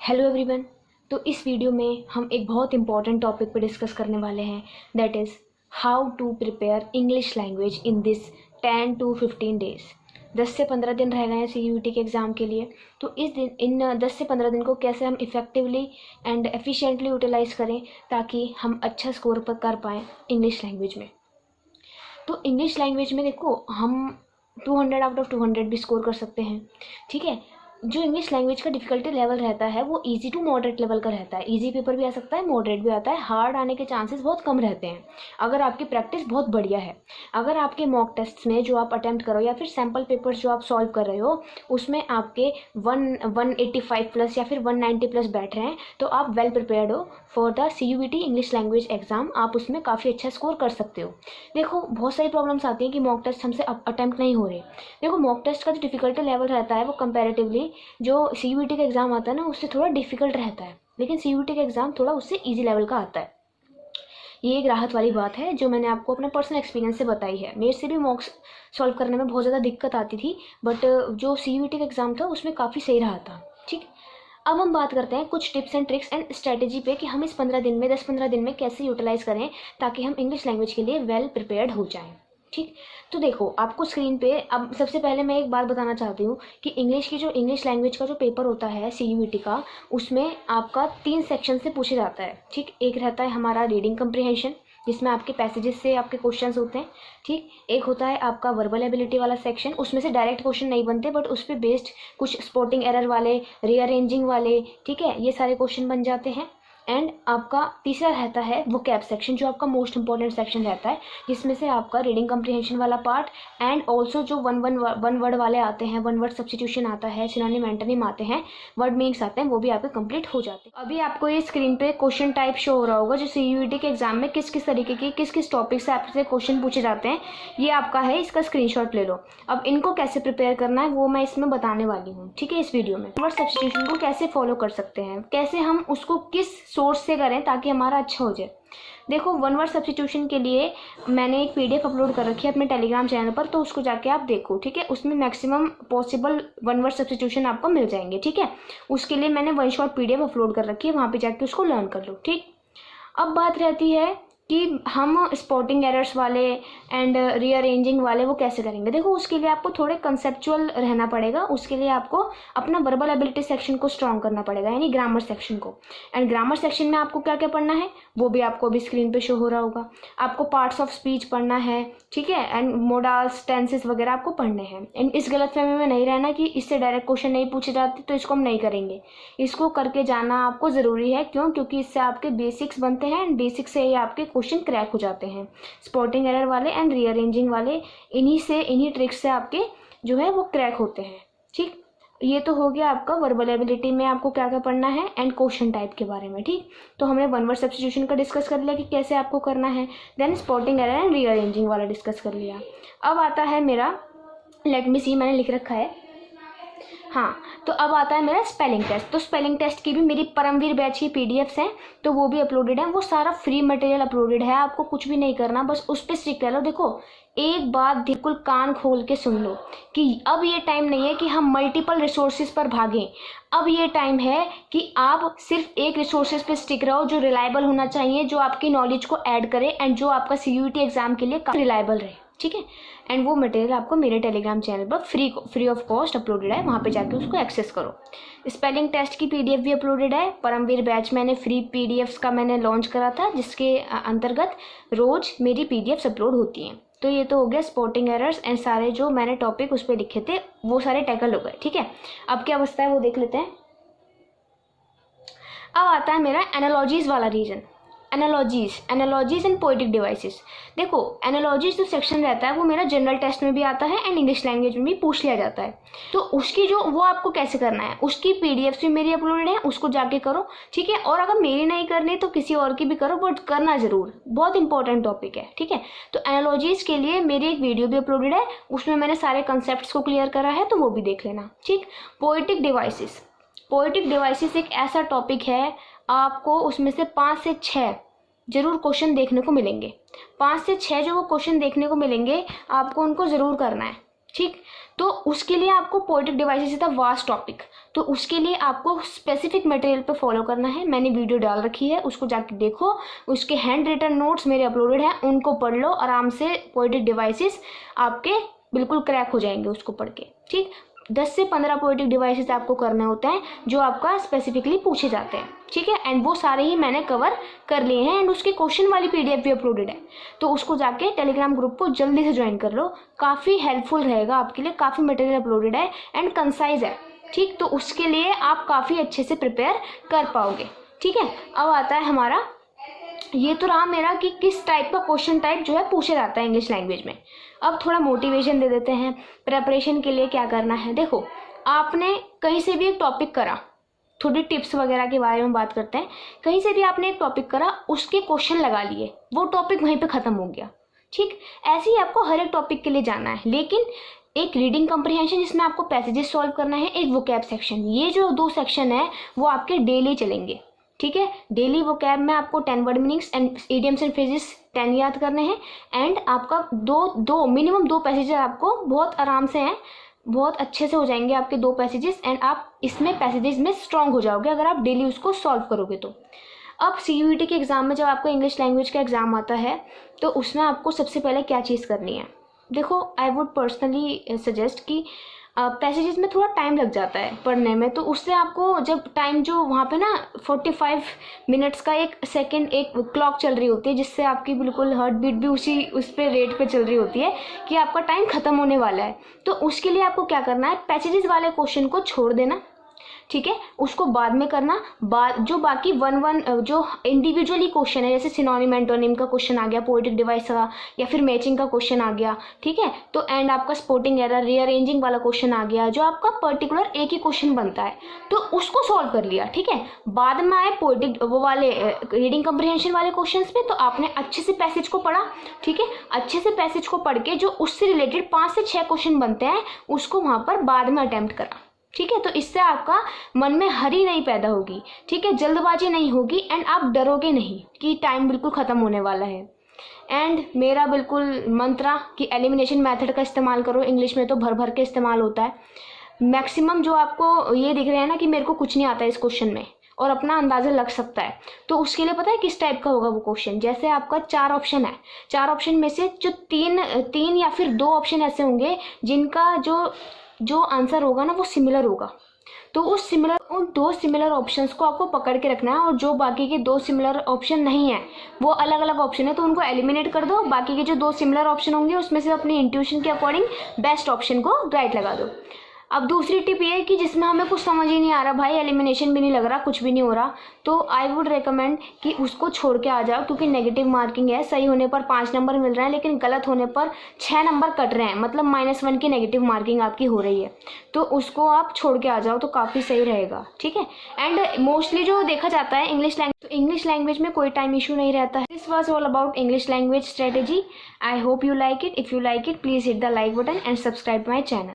Hello everyone. तो इस video में हम एक बहुत इंपॉर्टेंट टॉपिक पर डिस्कस करने वाले हैं, that is how to prepare English language in this 10 to 15 days. 10 से 15 दिन रह गए हैं CUET के एग्ज़ाम के लिए। तो इन 10 से 15 दिन को कैसे हम इफ़ेक्टिवली एंड एफिशिएंटली यूटिलाइज़ करें ताकि हम अच्छा स्कोर पर कर पाएँ इंग्लिश लैंग्वेज में। तो इंग्लिश लैंग्वेज में देखो, हम 200 आउट ऑफ 200 भी स्कोर कर सकते हैं। ठीक है, जो इंग्लिश लैंग्वेज का डिफ़िकल्टी लेवल रहता है वो इजी टू मॉडरेट लेवल का रहता है। इजी पेपर भी आ सकता है, मॉडरेट भी आता है, हार्ड आने के चांसेस बहुत कम रहते हैं अगर आपकी प्रैक्टिस बहुत बढ़िया है। अगर आपके मॉक टेस्ट्स में जो आप अटैम्प्ट करो या फिर सैम्पल पेपर्स जो आप सॉल्व कर रहे हो उसमें आपके 185 प्लस या फिर 190 प्लस बैठ रहे हैं, तो आप वेल प्रिपेयर्ड हो for the CUET English language exam. आप उसमें काफ़ी अच्छा स्कोर कर सकते हो। देखो, बहुत सारी प्रॉब्लम्स आती हैं कि मॉक टेस्ट हमसे अटैम्प्ट नहीं हो रहे। देखो, मॉक टेस्ट का जो डिफ़िकल्टी लेवल रहता है वो कंपैरेटिवली जो CUET का एग्ज़ाम आता है ना उससे थोड़ा डिफ़िकल्ट रहता है, लेकिन CUET का एग्ज़ाम थोड़ा उससे ईजी लेवल का आता है। ये एक राहत वाली बात है जो मैंने आपको अपने पर्सनल एक्सपीरियंस से बताई है। मेरे से भी मॉक्स सॉल्व करने में बहुत ज़्यादा दिक्कत आती थी, बट जो CUET का एग्ज़ाम था उसमें काफ़ी सही रहा था। ठीक, अब हम बात करते हैं कुछ tips and tricks and strategy पे कि हम इस 10-15 दिन में कैसे यूटिलाइज़ करें ताकि हम इंग्लिश लैंग्वेज के लिए वेल प्रिपेयर्ड हो जाएं। ठीक, तो देखो आपको स्क्रीन पे, अब सबसे पहले मैं एक बात बताना चाहती हूँ कि इंग्लिश लैंग्वेज का जो पेपर होता है CUET का, उसमें आपका 3 सेक्शन से पूछा जाता है। ठीक, एक रहता है हमारा रीडिंग कम्प्रिहेंशन जिसमें आपके पैसेजेस से आपके क्वेश्चंस होते हैं। ठीक, एक होता है आपका वर्बल एबिलिटी वाला सेक्शन, उसमें से डायरेक्ट क्वेश्चन नहीं बनते बट उस पर बेस्ड कुछ स्पॉटिंग एरर वाले, रीअरेंजिंग वाले, ठीक है, ये सारे क्वेश्चन बन जाते हैं। एंड आपका तीसरा रहता है वो कैप सेक्शन जो आपका मोस्ट इंपॉर्टेंट सेक्शन रहता है, जिसमें से आपका रीडिंग कम्प्रिहेंशन वाला पार्ट एंड ऑल्सो जो वन वर्ड वाले आते हैं, वन वर्ड सब्स्टिट्यूशन आता है, सिनोनिम एंटोनिम आते हैं, वर्ड मीनिंग्स आते हैं, वो भी आपके कंप्लीट हो जाते हैं। अभी आपको ये स्क्रीन पे क्वेश्चन टाइप शो हो रहा होगा जो CUET के एग्जाम में किस किस तरीके के किस टॉपिक से आपसे क्वेश्चन पूछे जाते हैं। ये आपका है, इसका स्क्रीनशॉट ले लो। अब इनको कैसे प्रिपेयर करना है वो मैं इसमें बताने वाली हूँ। ठीक है, इस वीडियो में वर्ड सब्स्टिट्यूशन को कैसे फॉलो कर सकते हैं, कैसे हम उसको किस सोर्स से करें ताकि हमारा अच्छा हो जाए। देखो, वन वर्ड सब्स्टिट्यूशन के लिए मैंने एक PDF अपलोड कर रखी है अपने टेलीग्राम चैनल पर, तो उसको जाके आप देखो। ठीक है, उसमें maximum possible one word substitution आपको मिल जाएंगे। ठीक है, उसके लिए मैंने वन शॉट PDF अपलोड कर रखी है, वहाँ पे जाके उसको लर्न कर लो। ठीक, अब बात रहती है कि हम स्पॉटिंग एरर्स वाले एंड रीअरेंजिंग वाले वो कैसे करेंगे। देखो, उसके लिए आपको थोड़े कंसेप्चुअल रहना पड़ेगा। उसके लिए आपको अपना वर्बल एबिलिटी सेक्शन को स्ट्रॉन्ग करना पड़ेगा, यानी ग्रामर सेक्शन को। एंड ग्रामर सेक्शन में आपको क्या क्या पढ़ना है वो भी आपको अभी स्क्रीन पे शो हो रहा होगा। आपको पार्ट्स ऑफ स्पीच पढ़ना है, ठीक है, एंड मोडाल्स, टेंसेस वगैरह आपको पढ़ने हैं। एंड इस गलतफहमी में नहीं रहना कि इससे डायरेक्ट क्वेश्चन नहीं पूछे जाते तो इसको हम नहीं करेंगे। इसको करके जाना आपको ज़रूरी है। क्यों? क्योंकि इससे आपके बेसिक्स बनते हैं एंड बेसिक्स से ही आपके क्वेश्चन क्रैक हो जाते हैं। स्पॉटिंग एरर वाले एंड रीअरेंजिंग वाले, इन्हीं ट्रिक्स से आपके जो है वो क्रैक होते हैं। ठीक, ये तो हो गया आपका वर्बल एबिलिटी में आपको क्या क्या पढ़ना है एंड क्वेश्चन टाइप के बारे में। ठीक, तो हमने वन वर्ड सब्स्टिट्यूशन का डिस्कस कर लिया कि कैसे आपको करना है, then spotting error and rearranging वाला डिस्कस कर लिया। अब आता है मेरा, लेट मी सी, मैंने लिख रखा है, हाँ, तो अब आता है मेरा स्पेलिंग टेस्ट। तो स्पेलिंग टेस्ट की भी मेरी परमवीर बैच की PDFs हैं, तो वो भी अपलोडेड है। वो सारा फ्री मटेरियल अपलोडेड है, आपको कुछ भी नहीं करना, बस उस पर स्टिक कर लो। देखो, एक बात बिल्कुल कान खोल के सुन लो कि अब ये टाइम नहीं है कि हम मल्टीपल रिसोर्सेज पर भागें। अब ये टाइम है कि आप सिर्फ एक रिसोर्सेज पे स्टिक रहो जो रिलायबल होना चाहिए, जो आपकी नॉलेज को ऐड करे एंड जो आपका CUET एग्जाम के लिए रिलायबल रहे। ठीक है, एंड वो मटेरियल आपको मेरे टेलीग्राम चैनल पर फ्री ऑफ कॉस्ट अपलोडेड है, वहाँ पे जाके उसको एक्सेस करो। स्पेलिंग टेस्ट की PDF भी अपलोडेड है। परमवीर बैच मैंने फ्री PDFs का मैंने लॉन्च करा था, जिसके अंतर्गत रोज़ मेरी PDFs अपलोड होती हैं। तो ये तो हो गया स्पॉटिंग एरर्स एंड सारे जो मैंने टॉपिक उस पर लिखे थे वो सारे टैकल हो गए। ठीक है, अब क्या बचता है वो देख लेते हैं। अब आता है मेरा एनालॉजीज वाला region. Analogies and poetic devices. देखो, एनालॉजीज जो सेक्शन रहता है वो मेरा जनरल टेस्ट में भी आता है एंड इंग्लिश लैंग्वेज में भी पूछ लिया जाता है। तो उसकी जो वो आपको कैसे करना है, उसकी PDFs भी मेरी अपलोडेड है, उसको जाके करो। ठीक है, और अगर मेरी नहीं करनी तो किसी और की भी करो, बट करना ज़रूर, बहुत इंपॉर्टेंट टॉपिक है। ठीक है, तो एनालॉजीज के लिए मेरी एक वीडियो भी अपलोडेड है, उसमें मैंने सारे कंसेप्ट को क्लियर करा है, तो वो भी देख लेना। ठीक, पोएटिक डिवाइसेस एक ऐसा टॉपिक है, आपको उसमें से 5 से 6 जरूर क्वेश्चन देखने को मिलेंगे। 5 से 6 जो वो क्वेश्चन देखने को मिलेंगे, आपको उनको ज़रूर करना है। ठीक। तो उसके लिए आपको poetic devices is the vast topic, तो उसके लिए आपको स्पेसिफिक मटेरियल पे फॉलो करना है। मैंने वीडियो डाल रखी है, उसको जाके देखो, उसके हैंड रिटन नोट्स मेरे अपलोडेड हैं, उनको पढ़ लो आराम से। पोएटिक डिवाइसेस आपके बिल्कुल क्रैक हो जाएंगे उसको पढ़ के, ठीक। 10 से 15 पोएटिक डिवाइसेस आपको करने होते हैं जो आपका स्पेसिफिकली पूछे जाते हैं, ठीक है। एंड वो सारे ही मैंने कवर कर लिए हैं एंड उसके क्वेश्चन वाली PDF भी अपलोडेड है, तो उसको जाके टेलीग्राम ग्रुप को जल्दी से ज्वाइन कर लो, काफ़ी हेल्पफुल रहेगा आपके लिए। काफ़ी मटेरियल अपलोडेड है एंड कंसाइज है, ठीक। तो उसके लिए आप काफ़ी अच्छे से प्रिपेयर कर पाओगे, ठीक है। अब आता है हमारा, ये तो रहा मेरा कि किस टाइप का क्वेश्चन टाइप जो है पूछा जाता है इंग्लिश लैंग्वेज में। अब थोड़ा मोटिवेशन दे देते हैं प्रेपरेशन के लिए क्या करना है। देखो, आपने कहीं से भी एक टॉपिक करा, थोड़ी टिप्स वगैरह के बारे में बात करते हैं। कहीं से भी आपने एक टॉपिक करा, उसके क्वेश्चन लगा लिए, वो टॉपिक वहीं पे ख़त्म हो गया, ठीक। ऐसे ही आपको हर एक टॉपिक के लिए जाना है, लेकिन एक रीडिंग कम्प्रीहेंशन जिसमें आपको पैसेजेस सॉल्व करना है, एक वोकैब सेक्शन, ये जो 2 सेक्शन है वो आपके डेली चलेंगे, ठीक है। डेली वोकैब में आपको 10 word meanings and idioms and phrases 10 याद करने हैं एंड आपका मिनिमम 2 पैसेजेस आपको बहुत आराम से हैं, बहुत अच्छे से हो जाएंगे आपके 2 पैसेजेस एंड आप इसमें पैसेजेस में स्ट्रॉन्ग हो जाओगे अगर आप डेली उसको सॉल्व करोगे तो। अब CUET के एग्ज़ाम में जब आपको इंग्लिश लैंग्वेज का एग्ज़ाम आता है तो उसमें आपको सबसे पहले क्या चीज़ करनी है। देखो, आई वुड पर्सनली सजेस्ट कि पैसेजेस में थोड़ा टाइम लग जाता है पढ़ने में, तो उससे आपको जब टाइम जो वहाँ पे ना 45 मिनट्स का एक सेकंड एक क्लॉक चल रही होती है, जिससे आपकी बिल्कुल हार्ट बीट भी उस पे रेट पे चल रही होती है कि आपका टाइम ख़त्म होने वाला है। तो उसके लिए आपको क्या करना है, पैसेजेस वाले क्वेश्चन को छोड़ देना, ठीक है, उसको बाद में करना। जो बाकी जो इंडिविजुअली क्वेश्चन है, जैसे सिनोनिम एंटोनिम का क्वेश्चन आ गया, पोएटिक डिवाइस का या फिर मैचिंग का क्वेश्चन आ गया, ठीक है। तो एंड आपका स्पोर्टिंग एरर, रीअरेंजिंग वाला क्वेश्चन आ गया, जो आपका पर्टिकुलर एक ही क्वेश्चन बनता है, तो उसको सॉल्व कर लिया, ठीक है। बाद में आए पोएटिक वो वाले रीडिंग कम्प्रीहेंशन वाले क्वेश्चन पे, तो आपने अच्छे से पैसेज को पढ़ा, ठीक है। अच्छे से पैसेज को पढ़ के जो उससे रिलेटेड 5 से 6 क्वेश्चन बनते हैं उसको वहाँ पर बाद में अटेम्प्ट करा, ठीक है। तो इससे आपका मन में हरी नहीं पैदा होगी, ठीक है, जल्दबाजी नहीं होगी एंड आप डरोगे नहीं कि टाइम बिल्कुल ख़त्म होने वाला है। एंड मेरा बिल्कुल मंत्रा कि एलिमिनेशन मेथड का इस्तेमाल करो। इंग्लिश में तो भर भर के इस्तेमाल होता है। मैक्सिमम जो आपको ये दिख रहे हैं ना कि मेरे को कुछ नहीं आता इस क्वेश्चन में और अपना अंदाज़ा लग सकता है, तो उसके लिए पता है किस टाइप का होगा वो क्वेश्चन। जैसे आपका 4 ऑप्शन है, 4 ऑप्शन में से जो तीन या फिर 2 ऑप्शन ऐसे होंगे जिनका जो आंसर होगा ना वो सिमिलर होगा, तो उन 2 सिमिलर ऑप्शंस को आपको पकड़ के रखना है। और जो बाकी के 2 सिमिलर ऑप्शन नहीं है, वो अलग अलग ऑप्शन है, तो उनको एलिमिनेट कर दो। बाकी के जो 2 सिमिलर ऑप्शन होंगे उसमें से अपनी इंट्यूशन के अकॉर्डिंग बेस्ट ऑप्शन को राइट लगा दो। अब दूसरी टिप ये है कि जिसमें हमें कुछ समझ ही नहीं आ रहा, भाई एलिमिनेशन भी नहीं लग रहा, कुछ भी नहीं हो रहा, तो आई वुड रेकमेंड कि उसको छोड़ के आ जाओ, क्योंकि नेगेटिव मार्किंग है। सही होने पर 5 नंबर मिल रहे हैं, लेकिन गलत होने पर 6 नंबर कट रहे हैं, मतलब -1 की नेगेटिव मार्किंग आपकी हो रही है, तो उसको आप छोड़ के आ जाओ तो काफ़ी सही रहेगा, ठीक है। एंड मोस्टली जो देखा जाता है इंग्लिश लैंग्वेज में कोई टाइम इशू नहीं रहता है। This was all about English language strategy. I hope you like it. If you like it, please hit the like button and subscribe my channel.